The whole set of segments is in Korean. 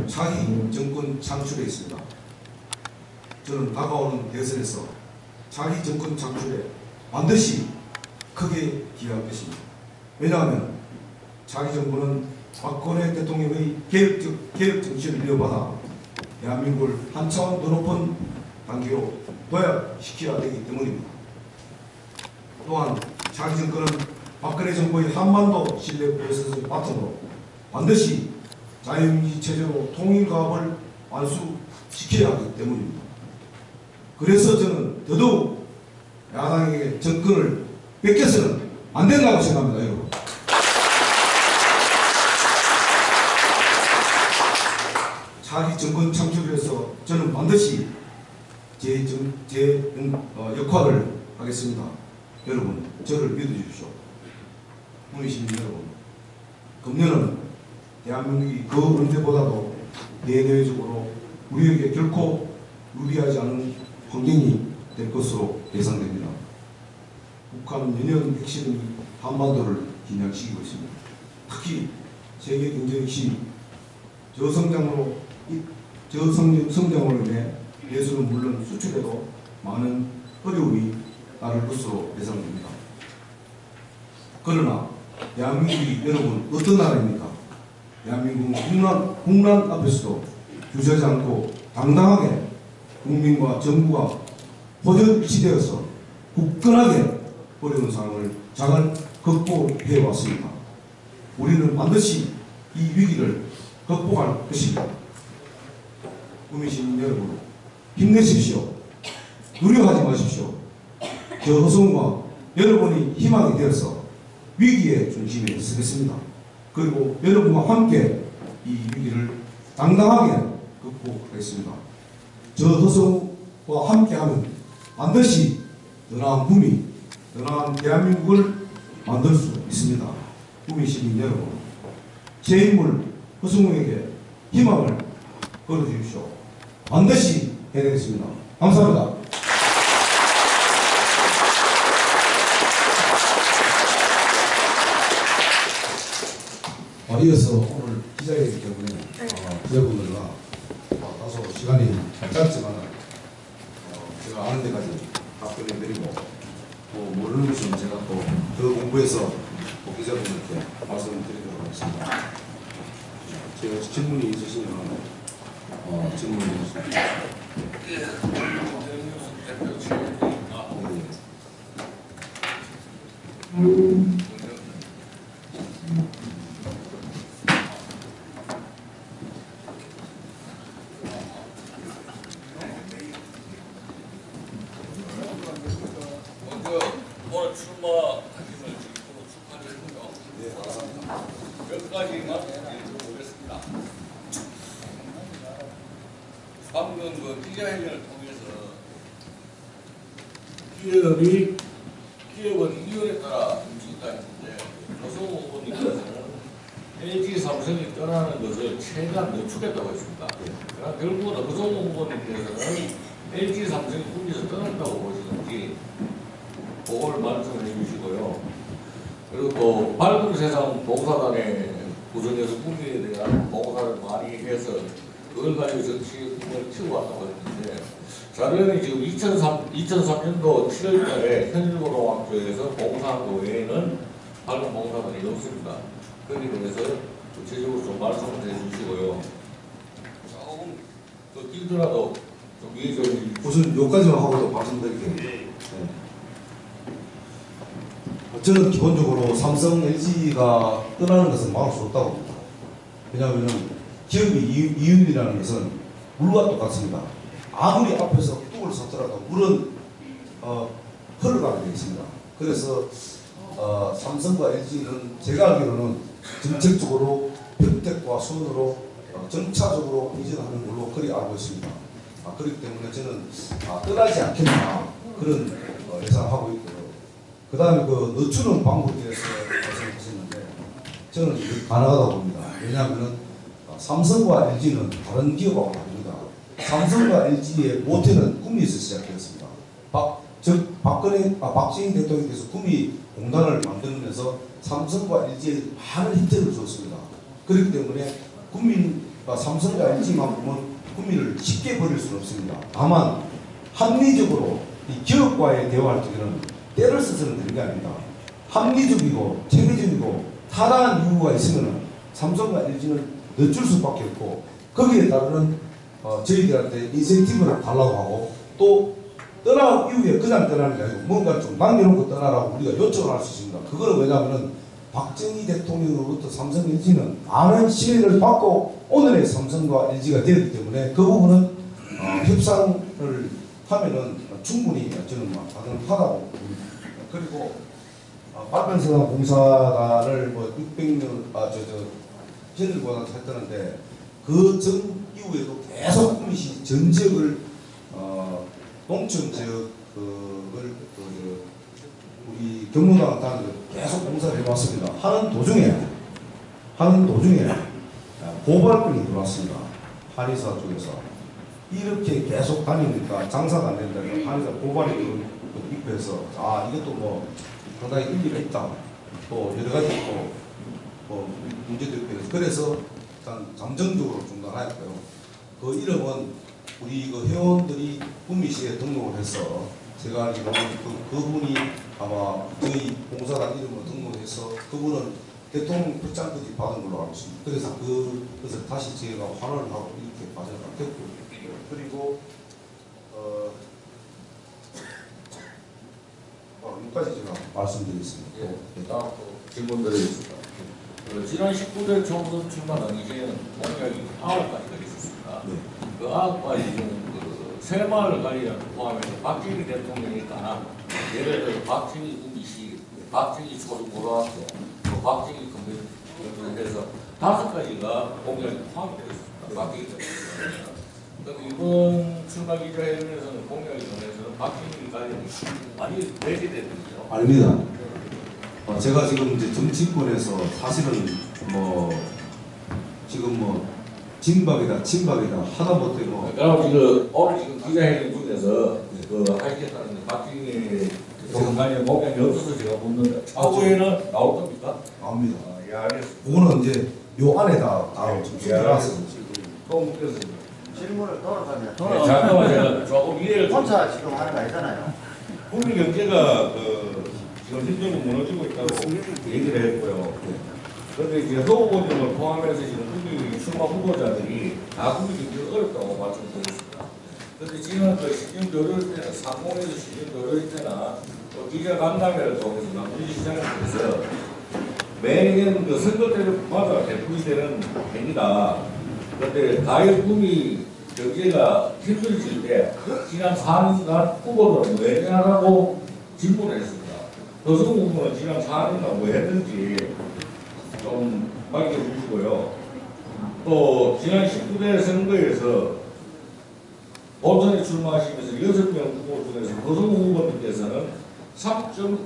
차기 정권 창출에 있습니다. 저는 다가오는 대선에서 차기 정권 창출에 반드시 크게 기여할 것입니다. 왜냐하면 차기 정권은 박근혜 대통령의 개혁 정신을 이어받아 대한민국을 한 차원 더 높은 단계로 도약시켜야 되기 때문입니다. 또한 차기 정권은 박근혜 정부의 한반도 신뢰 프로세스를 바탕으로 반드시 자유민주 체제로 통일가업을 완수시켜야 하기 때문입니다. 그래서 저는 더더욱 야당에게 정권을 뺏겨서는 안 된다고 생각합니다, 여러분. 차기 정권 창출을 위해서 저는 반드시 제 역할을 하겠습니다. 여러분, 저를 믿어주십시오. 국민 시민 여러분, 금년은 대한민국이 그 언제보다도 대내외적으로 우리에게 결코 유리하지 않은 환경이 될 것으로 예상됩니다. 북한은 연이은 핵심이 한반도를 긴장시키고 있습니다. 특히 세계 경제 역시 저성장으로 인해 내수는 물론 수출에도 많은 어려움이 따를 것으로 예상됩니다. 그러나 대한민국이 여러분 어떤 나라입니까? 대한민국은 국난 앞에서도 주저하지 않고 당당하게 국민과 정부가 호전일치되어서 굳건하게 어려운 상황을 잘 극복해 왔습니다. 우리는 반드시 이 위기를 극복할 것입니다. 국민 시민 여러분, 힘내십시오. 두려워하지 마십시오. 저 허성과 여러분이 희망이 되어서 위기의 중심에 서겠습니다. 그리고 여러분과 함께 이 위기를 당당하게 극복하겠습니다. 저 허성과 함께하면 반드시 더 나은 국민, 더 나은 대한민국을 만들 수 있습니다. 국민 시민 여러분, 제 인물 허성웅에게 희망을 걸어주십시오. 반드시 해내겠습니다. 감사합니다. 이어서 오늘 기자회견이기 때문에 기자분들과 다소 시간이 짧지만 제가 아는 데까지 답변해 드리고 또 모르는 것은 제가 또 더 공부해서 기자분들께 말씀을 드리도록 하겠습니다. 제가 질문이 있으시면 질문해 주십시오. 오늘 출마하심을 축하드리고요. 네, 감사합니다. 몇 가지만 드리겠습니다. 방금 그 기자회견을 통해서 기업은 이윤에 따라 움직인다 했는데 조성호 후보님께서는 LG 삼성이 떠나는 것을 최대한 늦추겠다고 했습니다. 그러나 결국은 조성호 후보님께서는 LG 삼성이 국내에서 떠난다고 보시는지 그걸 말씀해 주시고요. 그리고 또 밝은 세상 봉사단의 구성에서 국민에 대한 봉사를 많이 해서 그걸 가지고 정치를 치고 왔다고 했는데 자료는 지금 2003년도 7월달에 현일고등학교에서 봉사한 거 외에는 밝은 봉사단이 없습니다. 거기에 대해서 구체적으로 좀 말씀을 해주시고요. 조금 더 길더라도 좀 이해 좀 우선 여기까지만 하고도 말씀드릴게요. 네. 저는 기본적으로 삼성, LG가 떠나는 것은 막을 수 없다고 봅니다. 왜냐하면 기업의 이윤이라는 것은 물과 똑같습니다. 아무리 앞에서 뚝을 섰더라도 물은 흘러가게 되어 있습니다. 그래서 삼성과 LG는 제가 알기로는 정책적으로 평택과 수원으로 점차적으로 이전하는 걸로 그리 알고 있습니다. 그렇기 때문에 저는 떠나지 않겠나 그런 예상하고 있고요. 그 다음에 그 늦추는 방법에 대해서 말씀하셨는데 저는 이게 가능하다고 봅니다. 왜냐하면 삼성과 LG는 다른 기업하고 다릅니다. 삼성과 LG의 모태는 구미에서 시작되었습니다. 박정희 대통령께서 구미 공단을 만들면서 삼성과 LG에 많은 혜택을 줬습니다. 그렇기 때문에 그러니까 삼성과 LG만 보면 국민을 쉽게 버릴 수는 없습니다. 다만 합리적으로 이 기업과의 대화할 때는 때를 써서는 되는 게 아닙니다. 합리적이고 체계적이고 타당한 이유가 있으면 삼성과 LG는 늦출 수밖에 없고 거기에 따르는 저희들한테 인센티브를 달라고 하고 또 떠날 이후에 그냥 떠나는 게 아니고 뭔가 좀 남겨놓고 떠나라고 우리가 요청을 할 수 있습니다. 그거는 왜냐하면 박정희 대통령으로부터 삼성 LG는 많은 신뢰를 받고 오늘의 삼성과 LG가 되었기 때문에 그 부분은 협상을 하면은 충분히 저는 가능하다고 봅니다. 그리고 발전소나 공사단을 뭐 600년 현일보다 했다는데 그 전 이후에도 계속 국민시 전 지역을 농촌 지역 우리 경로당 단을 계속 공사를 해왔습니다. 하는 도중에 고발건이 들어왔습니다. 한의사 쪽에서 이렇게 계속 다니니까 장사가 안 된다. 한의사 고발이 입혀서 이것도 뭐 상당히 일리가 있다. 또 여러 가지 또 문제도 있고 그래서 일단 잠정적으로 중단하였고요. 그 이름은 우리 그 회원들이 구미시에 등록을 해서 제가 알기로는 그분이 아마 저희 공사단 이름으로 등록해서 그분은 대통령 표창까지 받은 걸로 알고 있습니다. 그래서 그것을 다시 제가 환원을 하고 이렇게 과정을 겪고 그리고 여기까지 제가 말씀드리겠습니다. 다음 질문 드리겠습니다. 지난 19대 총선 출마 당시에는 공약이 9가지가 있었습니다. 네. 그 9가지 중 새마을 관리를 포함해서 박정희 대통령이 가나 예를 들어 박정희 구미시, 박정희 초중고등학교, 또 박정희 건설해서 5가지가 공약이 포함되어 있습니다. 박정희 대통령. 이번 출마 기자회견에서는 공약에 관해서는 박정희 관련이 많이 내재됐거든요. 아닙니다. 제가 지금 이제 정치권에서 사실은 지금 진박이다 친박이다 하다 못해 그럼 지금 오늘 지금 기자회견 중에서 하시겠다는 박정희 대통령 공약이 없어서 제가 묻는데 차후에는 나올 겁니까? 나옵니다. 예, 알겠습니다. 그거는 이제 요 안에다 지금 들어갔습니다. 또 묻겠습니다. 질문을 돌아가면 잠깐만 제가 조금 이해를 좀. 혼자 지금 하는 거 아니잖아요. 국민 경제가 지금 힘들고 무너지고 있다고 얘기를 했고요. 그런데 이제 후보님을 포함해서 지금 국민 출마 후보자들이 다 국민 경제가 어렵다고 말씀드렸습니다. 그런데 지금 시중 교류일 때나 상공에서 시중 교류일 때나 기자 간담회를 통해서 남부지 시장을 통해서 매년 선거 때마다 되풀이되는 행위다. 그런데 가열 국민 경제가 힘들어질 때 지난 4년간 후보들은 왜 했냐라고 질문을 했습니다. 노승 후보는 지난 4년간 뭐 했는지 좀 밝혀주시고요. 또 지난 19대 선거에서 본선에 출마하시면서 6명 후보 중에서 노승 후보님께서는 3.36%,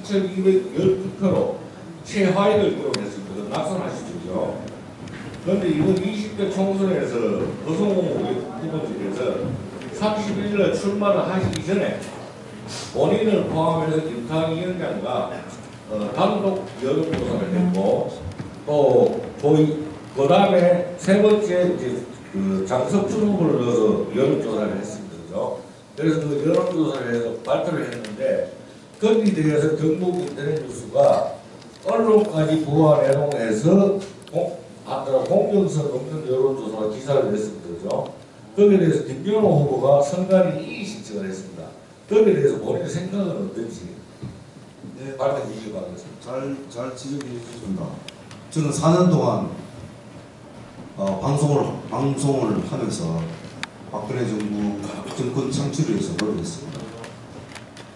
2,212표로 최하위를 기록했습니다. 낙선하시죠. 그런데 이번 20대 총선에서 노승호 후보님께서 31일 출마를 하시기 전에 본인을 포함해서 김탕희 위원장과 단독 여론조사를 했고 또 그 다음에 세 번째 이제 장석준 후보를 넣어서 여론조사를 했습니다. 그죠? 그래서 그 여론조사를 해서 발표를 했는데 거기에 대해서 경북 인터넷 뉴스가 언론까지 보완 내용에서 공정성 없는 여론조사 기사를 냈습니다. 그죠? 거기에 대해서 김병호 후보가 선관위 이의 신청을 했습니다. 거기에 대해서 본인의 생각은 어떤지 발표해 주시기 바라겠습니다. 잘 지적해 주셨습니다. 저는 4년 동안 방송을 하면서 박근혜 정부 정권 창출을 위해서 노력했습니다.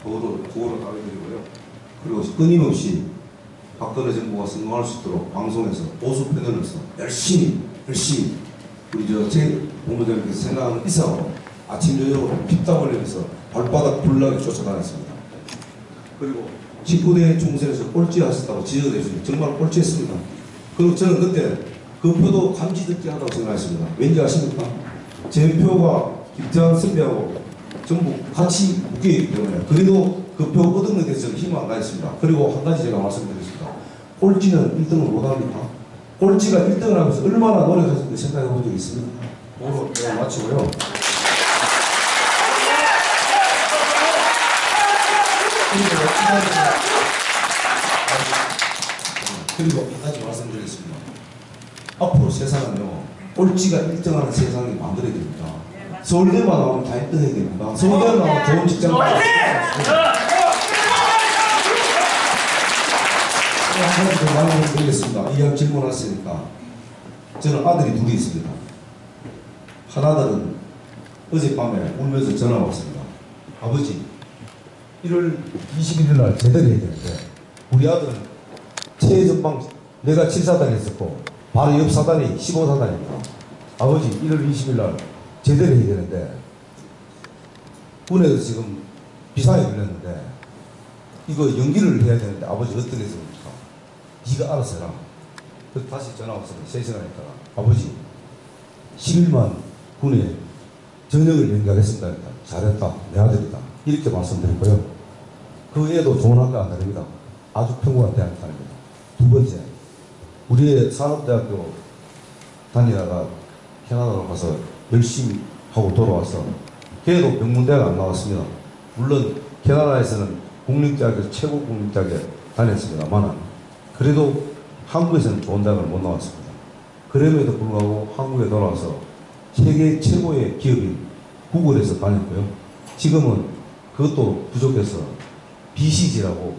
그거를 알려드리고요. 그리고 끊임없이 박근혜 정부가 성공할 수 있도록 방송에서 보수 패널에서 열심히 우리 제 본부장님께서 생각하는 이상으로 아침 저녁으로 피땀 흘리면서 발바닥 불나게 쫓아다녔습니다. 그리고 19대 총선에서 꼴찌 하셨다고 지적해주시니 정말 꼴찌했습니다. 그리고 저는 그때 그 표도 감지 듣기 하다고 생각했습니다. 왠지 아십니까? 제 표가 김태환 선배하고 전부 같이 묶여있기 때문에 그래도 그 표 얻은 것에 대해서 희망을 가졌습니다. 그리고 한 가지 제가 말씀드리겠습니다. 꼴찌는 1등을 못합니까? 꼴찌가 1등을 하면서 얼마나 노력하셨는지 생각해 본 적이 있습니다. 그걸로 제가 마치고요. 그리고 한 가지 말씀드리겠습니다. 앞으로 세상은요, 꼴찌가 1등하는 세상이 만들어야 됩니다. 서울대만 나오면 다 1등 해야 됩니다. 서울대만 나오면 좋은 직장 한 가지 더 말씀드리겠습니다. 이왕 질문하시니까 저는 아들이 둘이 있습니다. 하나들은 어젯밤에 울면서 전화가 왔습니다. 아버지, 1월 21일 날 제대로 해야 되는데 우리 아들은 최전방 내가 7사단 했었고 바로 옆 사단이 15사단입니다. 아버지, 1월 20일 날 제대로 해야 되는데 군에서 지금 비상이 걸렸는데 이거 연기를 해야 되는데 아버지 어떻게 했습니까? 네가 알아서 해라. 그래서 다시 전화 왔습니다. 3시간 있다가 아버지 10일만 군에 전역을 연기하겠습니다. 잘했다. 내 아들이다. 이렇게 말씀드렸고요. 그 애도 좋은 학교 안 다닙니다. 아주 평범한 대학교 다닙니다. 두 번째, 우리의 산업대학교 다니다가 캐나다로 가서 열심히 하고 돌아와서 걔도 명문대학 안 나왔습니다. 물론 캐나다에서는 국립대학에서 최고 국립대학에 다녔습니다만 그래도 한국에서는 좋은 대학을 못 나왔습니다. 그럼에도 불구하고 한국에 돌아와서 세계 최고의 기업인 구글에서 다녔고요. 지금은 그것도 부족해서 BCG라고,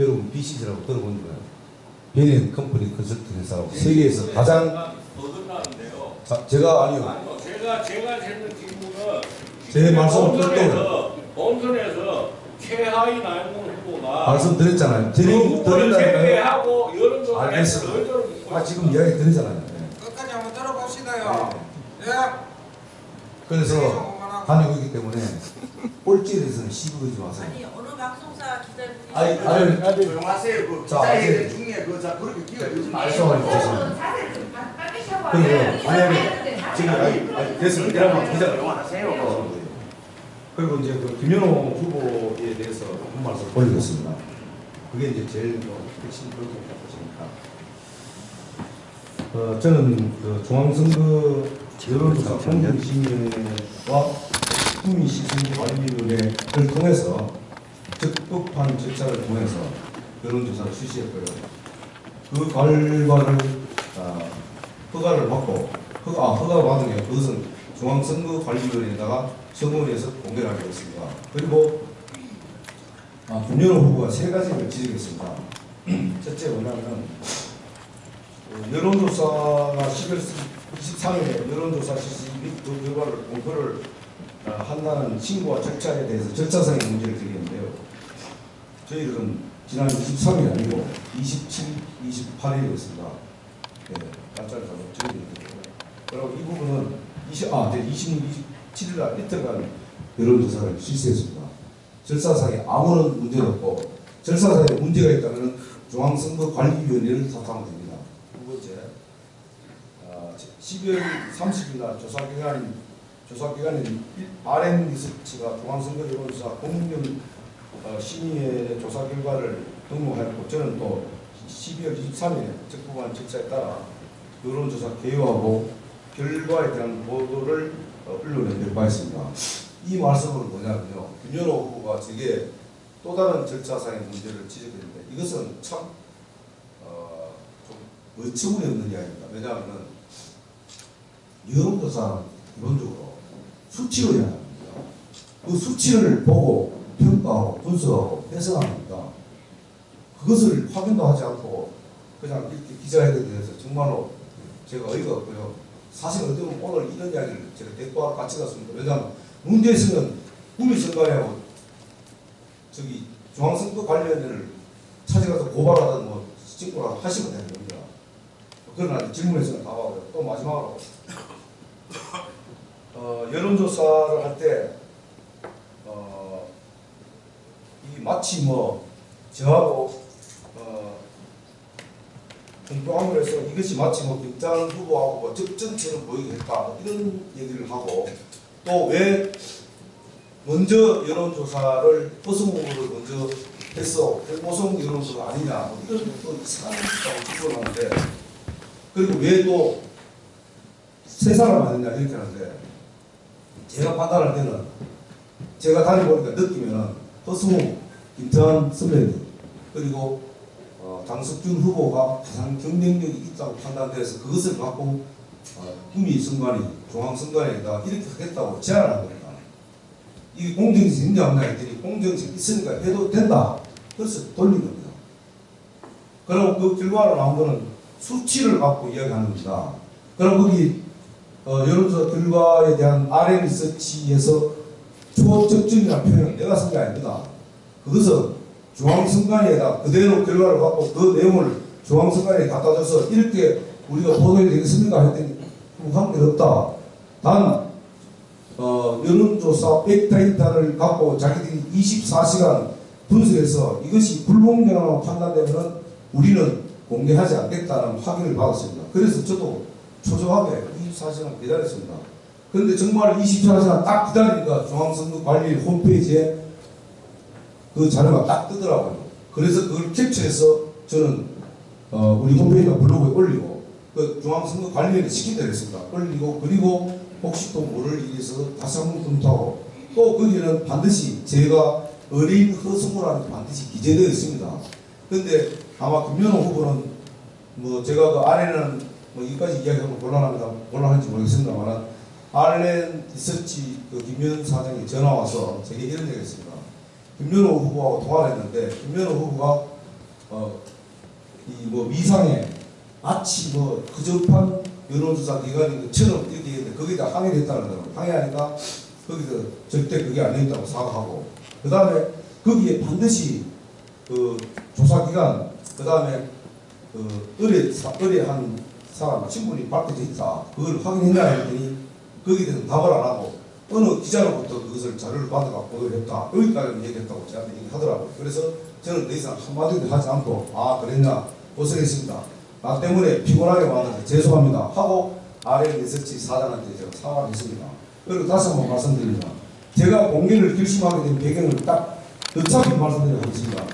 여러분 BCG라고 들어본 거예요. 베닌 컴퍼니 컨설팅 회사라고 세계에서 가장 어긋나는데요. 제가 아니요. 아니요. 제가 했는 질문은 제 말씀을 듣고 본선에서 최하위 나영문 후보가 말씀드렸잖아요. 후보를 제외하고 여론조사 알겠습니다. 지금 이야기 드리잖아요. 네. 끝까지 한번 들어봅시다요. 예. 그래서 다니고 있기 때문에 꼴찌에 대해서는 시비거지 마세요. 아니 어느 방송사 기자분이 아니, 조용하세요. 그 자, 기자회견 중에 자 그렇게 끼어들지 마세요. 지금 됐습니다. 여러분 기자 조용하세요. 그리고 이제 그 김연호 후보에 대해서 한 말씀 올리겠습니다. 그게 이제 제일 핵심 그렇게 같습니다. 저는 그 중앙선거 여론조사 공정심의와 국민시선관리위원회를 통해서 적법한 절차를 통해서 여론조사를 실시했고요. 그 결과를 허가를 받고 허가를 받은 게 그것은 중앙선거관리위원회에다가 서문에서 공개를 하게 됐습니다. 그리고 김연호 후보가 3가지를 지적했습니다. 첫째 뭐냐면 여론조사가 10월 23일에 여론조사 실시 및 그 결과를 공표를 한다는 신고와 절차에 대해서 절차상의 문제를 제기했는데요. 저희들은 지난 23일이 아니고 27, 28일이었습니다. 네, 날짜를 잡아 저희들이. 그리고 이 부분은 26, 27일 날 이틀간 여론조사를 실시했습니다. 절차상에 아무런 문제가 없고 절차상에 문제가 있다면 중앙선거관리위원회를 탓하면 됩니다. 두 번째, 12월 30일 날 조사기관인 RM 리서치가 중앙선거 여론조사 공정 심의회 조사 결과를 등록하였고 저는 또 12월 23일에 적법한 절차에 따라 여론조사 개요하고 결과에 대한 보도를 언론에 배포했습니다. 이 말씀은 뭐냐면요. 김연호 후보가 제게 또 다른 절차상의 문제를 지적했는데 이것은 참 좀 어처구니 없는 이야기입니다. 왜냐하면 여론조사는 기본적으로 수치로 이야기합니다. 그 수치를 보고 평가하고 분석하고 해석하는 겁니다. 그것을 확인도 하지 않고 그냥 이렇게 기자회견에 대해서 정말로 제가 어이가 없고요. 사실 어떻게 보면 오늘 이런 이야기를 제가 대꾸와 같이 갔습니다. 왜냐하면 문제 있으면 국민선관위하고 저기 중앙선거관리위원회를 찾아가서 고발하든 뭐 신고라도 하시면 되는 겁니다. 그러나 질문에서는 다 와요. 또 마지막으로 여론조사를 할 때 이 마치 뭐 저하고 공표함을 해서 이것이 마치 뭐 김장 후보하고 뭐 접전처럼 보이게 했다 이런 얘기를 하고 또 왜 먼저 여론조사를 허송 후보를 먼저 했어 오송 여론조사 아니냐 뭐 이런 또 이상한 짓하고 주장을 하는데 그리고 왜 또 세 사람 아니냐 이렇게 하는데 제가 판단할 때는 제가 다녀보니까 느끼면은 허승우, 김태환 선배님 그리고 장석준 후보가 가장 경쟁력이 있다고 판단돼서 그것을 갖고 구미 선관위, 중앙 선관위에다 이렇게 하겠다고 제안을 한 겁니다. 이게 공정성이 있냐 없냐 했더니 공정성이 있으니까 해도 된다. 그래서 돌린 겁니다. 그리고 그 결과로 나온 거는 수치를 갖고 이야기하는 겁니다. 그럼 거기 여론조사 결과에 대한 RM 리서치에서 초적정이라는 표현을 내가 쓴 게 아닙니다. 그것은 중앙선관위에다 그대로 결과를 갖고 그 내용을 중앙선관위에 갖다 줘서 이렇게 우리가 보도해야 되겠습니까? 했더니 관계없다. 단 여론조사 백데이터를 갖고 자기들이 24시간 분석해서 이것이 불공정하다고 판단되면 우리는 공개하지 않겠다는 확인을 받았습니다. 그래서 저도 초조하게 24시간 기다렸습니다. 그런데 정말 24시간 딱 기다리니까 중앙선거관리 홈페이지에 그 자료가 딱 뜨더라고요. 그래서 그걸 캡처해서 저는 우리 홈페이지나 블로그에 올리고 그 중앙선거관리위원회 시킨 대로 했습니다. 올리고 그리고 혹시 또 모를 일이 있어서 다시 한번 검토하고 또 거기는 반드시 제가 어린 허승우라는 게 반드시 기재되어 있습니다. 근데 아마 김연호 후보는 뭐 제가 그 안에는 뭐 이까지 이야기하면 곤란한지 모르겠습니다만 알렌 리서치 그 김연 사장이 전화 와서 제게 이런 얘기를 했습니다. 김연호 후보하고 통화를 했는데 김연호 후보가 이 뭐 미상에 마치 뭐 그접한 여론조사 기관인 것처럼 이렇게 했는데 거기다 항의를 했다는 거예요. 항의하니까 거기서 절대 그게 아니었다고 사과하고 그 다음에 거기에 반드시 그 조사기관 그 다음에 그 의뢰 한 사람 친분이 밝혀져 있다. 그걸 확인했냐 했더니 거기에 대해서 답을 안 하고 어느 기자로부터 그것을 자료를 받아가 보도를 했다. 여기까지 얘기했다고 저한테 얘기하더라고요. 그래서 저는 더 이상 한마디도 하지 않고 아 그랬냐 고생했습니다. 나 때문에 피곤하게 만나서 죄송합니다 하고 RM 리서치 사장한테 제가 사과를 했습니다. 그리고 다시 한번 말씀드립니다. 제가 공개를 결심하게 된 배경을 딱 어차피 말씀드리겠습니다.